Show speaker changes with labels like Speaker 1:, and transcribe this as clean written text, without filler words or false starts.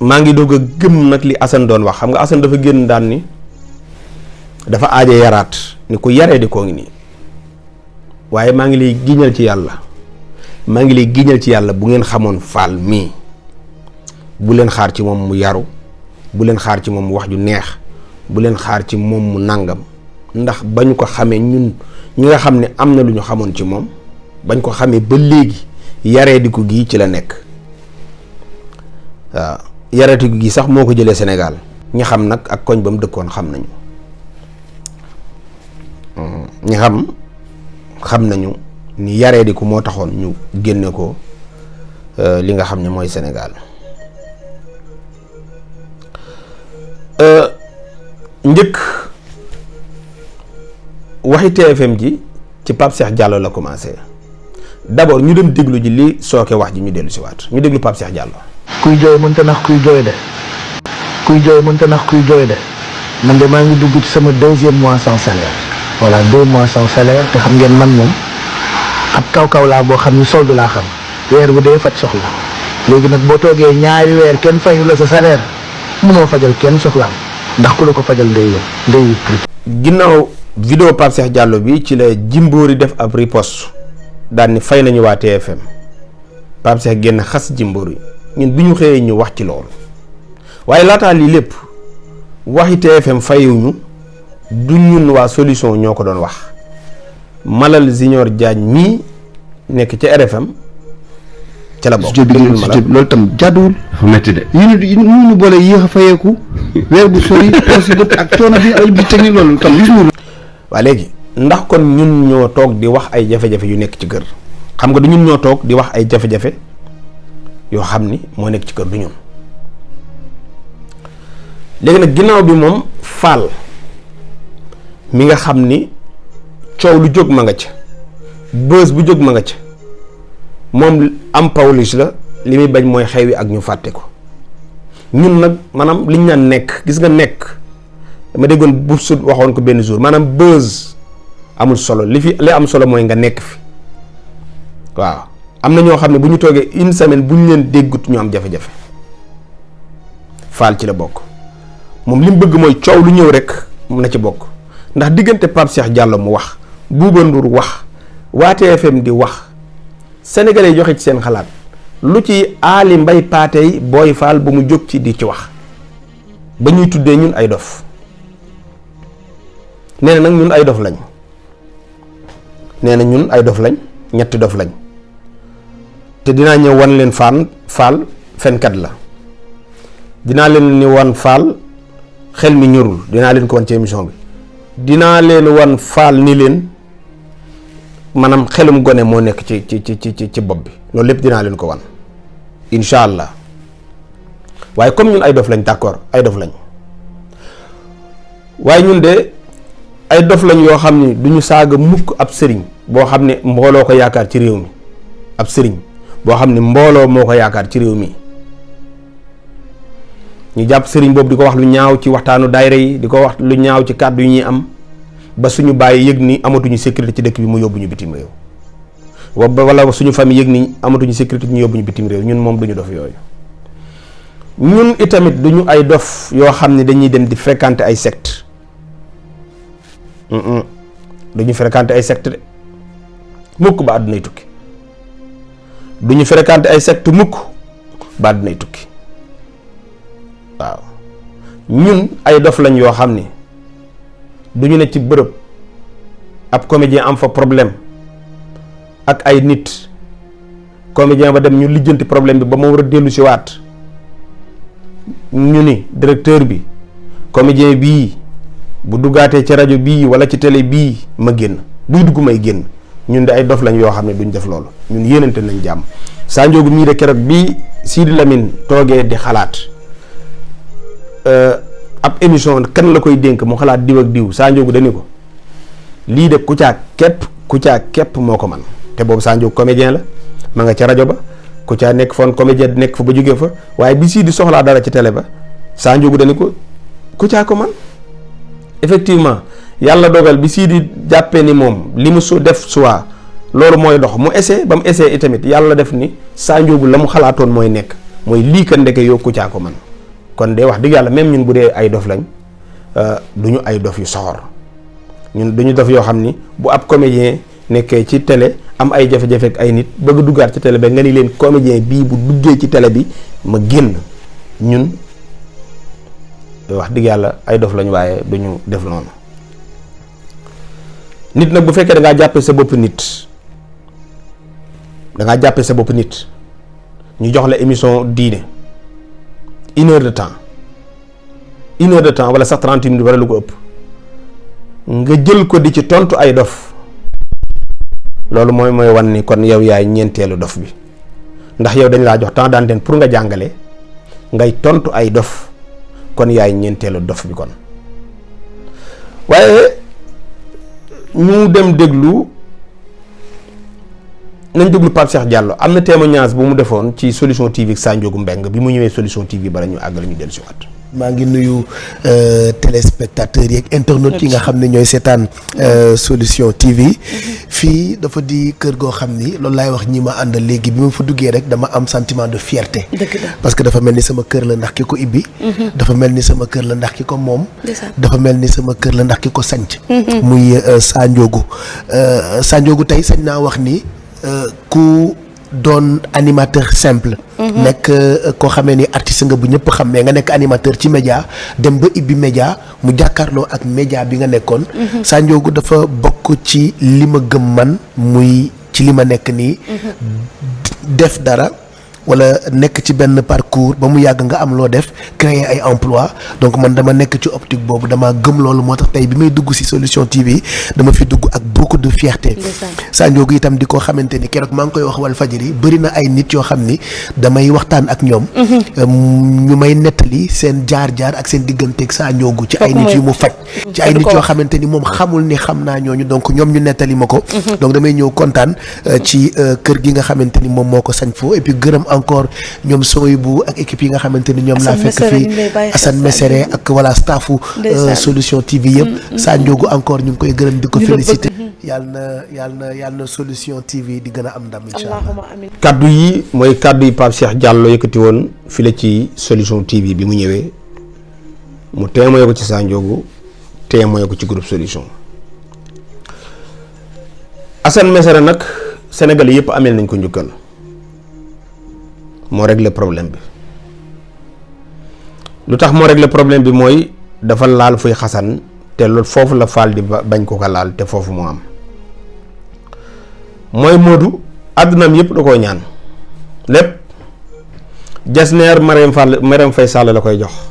Speaker 1: maa ngi doog a gëm nag li Assane doon wax xam nga Assane dafa génn daan ni dafa aaje yaraat ni ku yaree di koo ngi nii waaye maa ngi lay giñal ci yàlla bu ngeen xamoon Fall mii bu leen xaar ci moom mu yaru bu leen xaar ci moom mu wax ju neex bu leen xaar ci moom mu nàngam ndax bañ ko xamee ñun ñi nga xam ne am na lu ñu xamoon ci moom bañ ko xamee ba léegi yaree di ko gii ci la nekk waaw yaree di ko gii sax moo ko jëlee Sénégal ñi xam nag ak koñ ba mu dëkkoon xam nañu ñi xam nañu ni yaree di ko moo taxoon ñu génne ko li nga xam ne mooy Sénégal njëkk waxi TFM ji ci Pape Cheikh Diallo la commencé d'abord ñu dem déglu ji li sooke wax ji ñu dellu si waat ñu déglu Pape Cheikh Diallo.
Speaker 2: kuy jooy mënta nax kuy jooy de man de maa ngi dugg ci sama 2e mois sans salaire voilà 2 mois sans salaire te xam ngeen man moom ab kaw laa boo xam ni solde laa xam weer bu dee faj soxla léegi nag boo toogee ñaari weer kenn fayu la sa salaire mënoo fajal kenn soxlaam ndax ku la ko fajal ndey
Speaker 1: ginnaaw vidéo Pape Cheikh Diallo bi ci la Jimbori def ab riposte daan ni fay nañu waa TFM Pape Cheikh génn xas Jimbori ñun bi ñu xëyee ñu wax ci loolu waaye laataa lii lépp waxi TFM fayuñu du ñun waa solution ñoo ko doon wax Malal Junior Diagne mii nekk ca RFM ca la bokk
Speaker 3: loolu tam jàdduwul dafa metti de ñu boole yéex a fayeeku weer bu sori aussi bët ak coono bi ay bi technique loolu tam gis nga
Speaker 1: waa léegi ndax kon ñun ñoo toog di wax ay jafe-jafe yu nekk ci kër xam nga du ñun ñoo toog di wax ay jafe-jafe yoo xam ni moo nekk ci kër du ñun léegi nag ginnaaw bi moom Fall mi nga xam ni coow lu jóg ma nga ca bës bu jóg ma nga ca moom am Pawlish la li muy bañ mooy xew yi ak ñu fàtte ko ñun nag maanaam liñ naan nekk gis nga nekk dama déggoon bu sut waxoon ko benn jour maanaam bës amul solo li am solo mooy nga nekk fi waaw am na ñoo xam ne bu ñu toogee une semaine bu ñu leen déggut ñu am jafe-jafe Fall ci la bokk moom li mu bëgg mooy coow lu ñëw rek mun na ci bokk ndax diggante Pape Cheikh Diallo mu wax Bouba Ndour wax waa TFM di wax sénégalais yi joxe ci seen xalaat lu ci aali mbay paatey booy Fall ba mu jóg ci di ci wax ba ñuy tuddee ñun ay dof nee na nag ñun ay dof lañ nee na ñun ay dof lañ ñetti dof lañ te dinaa ñëw wan leen Fall fenkat la dinaa leen ni wan Fall xel mi ñorul dinaa leen ko wan ci émission bi dinaa leen wan Fall ni leen maanaam xelum gone moo nekk ci bopp bi loolu lépp dinaa leen ko wan incha allah waaye comme ñun ay dof lañ d'accord ay dof lañ waaye ñun de ay dof lañ yoo xam ni du ñu saaga mukk ab sëriñ boo xam ne mbooloo ko yaakaar ci réew mi ab sëriñ boo xam ne mbooloo moo ko yaakaar ci réew mi ñu jàpp sëriñ boobu di ko wax lu ñaaw ci waxtaanu daayira yi di ko wax lu ñaaw ci kàddu yi ñuy am ba suñu bàyyi yëg ni amatuñu sécurité ci dëkk bi mu yóbbu ñu bitim réew wala suñu famille yëg ni amatuñu sécurité ñu yóbbu ñu bitim réew ñun moom duñu dof yooyu ñun itamit duñu ay dof yoo xam ne dañuy dem di fréquenter ay secte duñu fréquenter ay secte de mukk ba àddunay tukki duñu fréquenter ay secte mukk ba àddunay tukki waaw ñun ay dof lañ yoo xam ni duñu ne ci bërëb ab comédien am fa problème ak ay nit comédien ba dem ñu lijjanti problème bi ba ma war a dellu si waat ñu ni directeur bi comédien bii bu duggaatee ci rajo bii wala ci télé bii ma génn buy dugg may génn ñun de ay dof lañ yoo xam ne duñ def loolu ñun yéenante nañ jàmm Sa Ndiogou mii de keroog bii Sidi Lamine toogee di xalaat ab émission kan la koy dénk mu xalaat diw ak diw Sa Ndiogou dañu ko lii de Kouthia képp moo ko man te boobu Sa Ndiogou comédien la ma nga ca rajo ba Kouthia nekk foon comédien nekk fa ba jógee fa waaye bi Sidi soxlaa dara ci télé ba Sa Ndiogou dañu ko Kouthia ko man effectivement yàlla dogal bi Sidi jàppee ni moom li mu su def soit loolu mooy dox mu essayé ba mu essayé itamit yàlla def ni Sa Ndiogou la mu xalaatoon mooy nekk mooy lii ka ndeke yow Kouthia ko man kon de wax dëgg yàlla même ñun bu dee ay dof lañ du ñu ay dof yu soxor ñun duñu dof yoo xam ni bu ab comédien nekkee ci télé am ay jafe-jafe ak ay nit bëgg duggaat ci télé ba nga ni leen comédien bii bu duggee ci télé bi ma génn, ñun wax dëgg yàlla ay dof lañ waaye duñu def noonu. nit nag bu fekkee da ngaa jàppee sa bopp nit ñu jox la émission diine 1 heure de temps wala sax 30 minutes wala lu ko ëpp nga jël ko di ci tontu ay dof, loolu mooy wan ni kon yow yaay ñeenteelu dof bi, ndax yow dañ laa jox temps d'antenne pour nga jàngale ngay tontu ay dof, kon yaay ñeenteelu dof bi kon. waaye ñu dem nañ déglu Pape Cheikh Diallo am na témoignage bu mu defoon ci Solution TV ak Sa Ndiogou Mbengue bi mu ñëwee Solution TV bala ñu àggal ñu dellu si waat.
Speaker 2: maa ngi nuyu téléspectateurs yi ak internautes yi nga xam ne ñooy seetaan Solution TV fii dafa di kër goo xam ni loolu laay wax ñi ma àndal léegi bi ma fa duggee rek dama am sentiment de fierté. parce que dafa mel ni sama kër la ndax ki ko ibbi. dafa mel ni sama kër la ndax ki ko moom. dafa mel ni sama kër la ndax ki ko sanc muy Sa Ndiogou tey sañ naa wax ni ku doon animateur simple. nekk koo xamee ni artiste nga bu ñëpp xam mais nga nekk animateur ci média dem ba ibbi média mu jàkkaarloo ak média bi nga nekkoon. Sa Ndiogou dafa bokk ci li ma gëm man muy ci li ma nekk nii. def dara wala nekk ci benn parcours ba mu yàgg nga am loo def créer ay emploi donc man dama nekk ci optique boobu dama gëm loolu moo tax tey bi may dugg ci Solution TV dama fi dugg ak beaucoup de fierté. Sa Ndiogou itam di ko xamante ni keroog maa ngi koy wax Walfadjri bëri na ay nit yoo xam ni damay waxtaan ak ñoom. ñu may nettali seen jaar-jaar ak seen digganteeg Sa Ndiogou ci ay nit yu mu faj. ci ay nit yoo xamante ni moom xamul ni xam naa ñooñu donc ñoom ñu nettali ma ko. donc damay ñëw kontaan ci kër gi nga xamante ni moom moo ko sañ foo et puis gërëm encore ñoom sooy bu ak équipe yi nga xamante ni ñoom laa fekk fii Assane Mesere ak voilà staffu Solution TV yëpp. Sa Ndiogou encore ñu ngi koy gërëm di ko féliciter. yàlla na Solution TV di gën a am ndam incha allah.
Speaker 1: kaddu yi mooy kaddu yi Pape Cheikh Diallo yëkkati woon fi la ci Solution TV bi mu ñëwee mu témoigné ko ci Sa Ndiogou témoigné ko ci groupe Solution. Assane Mesere nag Sénégal yëpp ameel nañ ko njukkal moo réglé problème bi lu tax moo réglé problème bi mooy dafa laal fuy xasan te loolu foofu la faal di bañ ko laal te foofu moo am mooy Modou àddunaam yëpp da koo ñaan lépp Jasneer Marème Faye Sall la koy jox